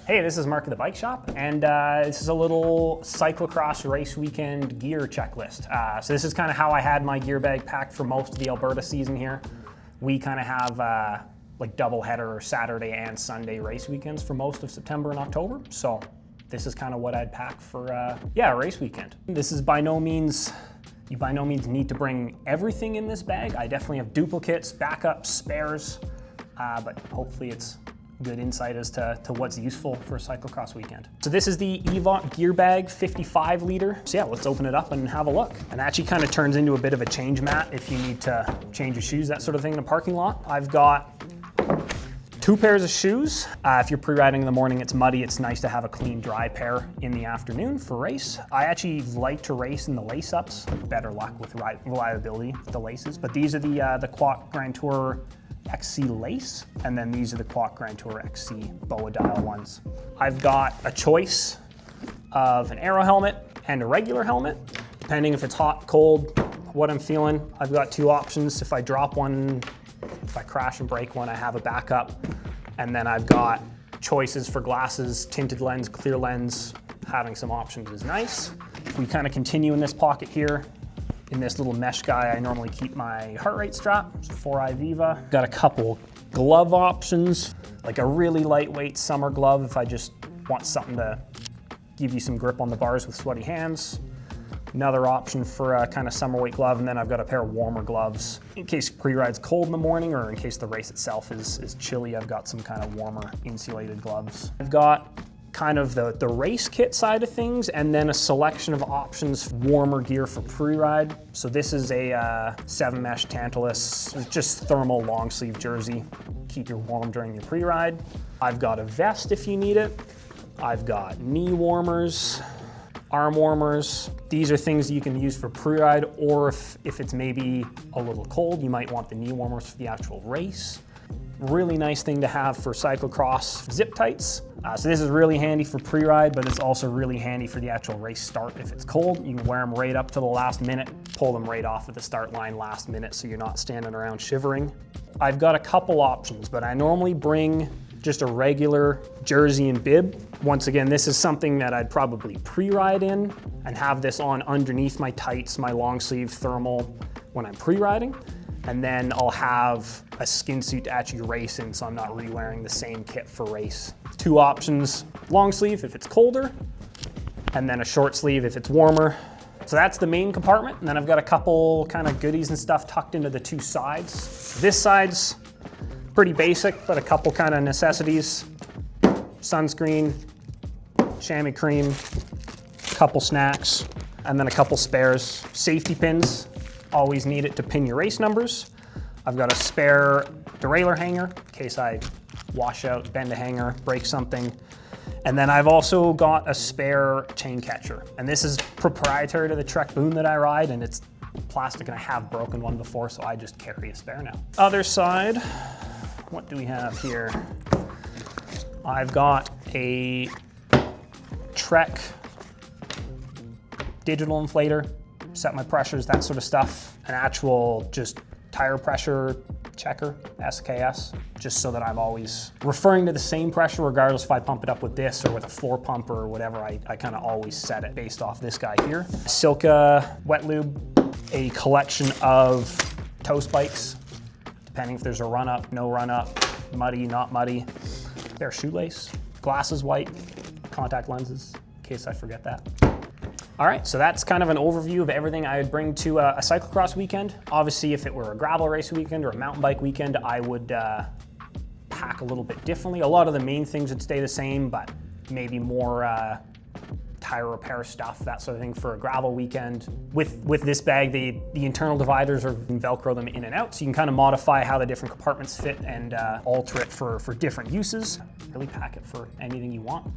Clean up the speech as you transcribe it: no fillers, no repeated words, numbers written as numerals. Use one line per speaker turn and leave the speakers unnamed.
Hey, this is Mark at the Bike Shop, and this is a little cyclocross race weekend gear checklist. So this is kind of how I had my gear bag packed for most of the Alberta season here. We kind of have like double header Saturday and Sunday race weekends for most of September and October. So this is kind of what I'd pack for a race weekend. This is by no means, you by no means need to bring everything in this bag. I definitely have duplicates, backups, spares, but hopefully it's good insight as to what's useful for a cyclocross weekend. So this is the Evok gear bag, 55 liter. So yeah, let's open it up and have a look. And actually kind of turns into a bit of a change mat if you need to change your shoes, that sort of thing in a parking lot. I've got 2 pairs of shoes. If you're pre-riding in the morning, it's muddy. It's nice to have a clean, dry pair in the afternoon for race. I actually like to race in the lace-ups. Better luck with reliability with the laces. But these are the Quack Grand Tour XC lace, and then these are the Quack Grand Tour XC boa dial ones. I've got a choice of an aero helmet and a regular helmet, depending if it's hot, cold, what I'm feeling. I've got 2 options. If I drop one, if I crash and break one, I have a backup. And then I've got choices for glasses, tinted lens, clear lens. Having some options is nice. If we kind of continue in this pocket here, in this little mesh guy, I normally keep my heart rate strap, 4i Viva. Got a couple glove options, like a really lightweight summer glove if I just want something to give you some grip on the bars with sweaty hands. Another option for a kind of summer weight glove, and then I've got a pair of warmer gloves in case pre-ride's cold in the morning or in case the race itself is chilly. I've got some kind of warmer insulated gloves. I've got kind of the race kit side of things, and then a selection of options, warmer gear for pre-ride. So this is a 7 mesh Tantalus, just thermal long sleeve jersey. Keep you warm during your pre-ride. I've got a vest if you need it. I've got knee warmers, arm warmers. These are things you can use for pre-ride, or if it's maybe a little cold, you might want the knee warmers for the actual race. Really nice thing to have for cyclocross, zip tights. So this is really handy for pre-ride, but it's also really handy for the actual race start. If it's cold, you can wear them right up to the last minute, pull them right off at the start line last minute so you're not standing around shivering. I've got a couple options, but I normally bring just a regular jersey and bib. Once again, this is something that I'd probably pre-ride in and have this on underneath my tights, my long sleeve thermal when I'm pre-riding. And then I'll have a skin suit to actually race in, so I'm not re-wearing the same kit for race. 2 options, long sleeve if it's colder, and then a short sleeve if it's warmer. So that's the main compartment, and then I've got a couple kind of goodies and stuff tucked into the 2 sides. This side's pretty basic, but a couple kind of necessities. Sunscreen, chamois cream, couple snacks, and then a couple spares. Safety pins. Always need it to pin your race numbers. I've got a spare derailleur hanger in case I wash out, bend a hanger, break something. And then I've also got a spare chain catcher. And this is proprietary to the Trek Boon that I ride, and it's plastic, and I have broken one before, so I just carry a spare now. Other side, what do we have here? I've got a Trek digital inflator, set my pressures, that sort of stuff. An actual just tire pressure checker, SKS, just so that I'm always referring to the same pressure regardless if I pump it up with this or with a floor pump or whatever. I kind of always set it based off this guy here. Silka wet lube, a collection of toe spikes, depending if there's a run up, no run up, muddy, not muddy. Pair of shoelace, glasses white, contact lenses, in case I forget that. All right, so that's kind of an overview of everything I would bring to a cyclocross weekend. Obviously, if it were a gravel race weekend or a mountain bike weekend, I would pack a little bit differently. A lot of the main things would stay the same, but maybe more tire repair stuff, that sort of thing for a gravel weekend. With this bag, the internal dividers are Velcro them in and out, so you can kind of modify how the different compartments fit and alter it for different uses. Really pack it for anything you want.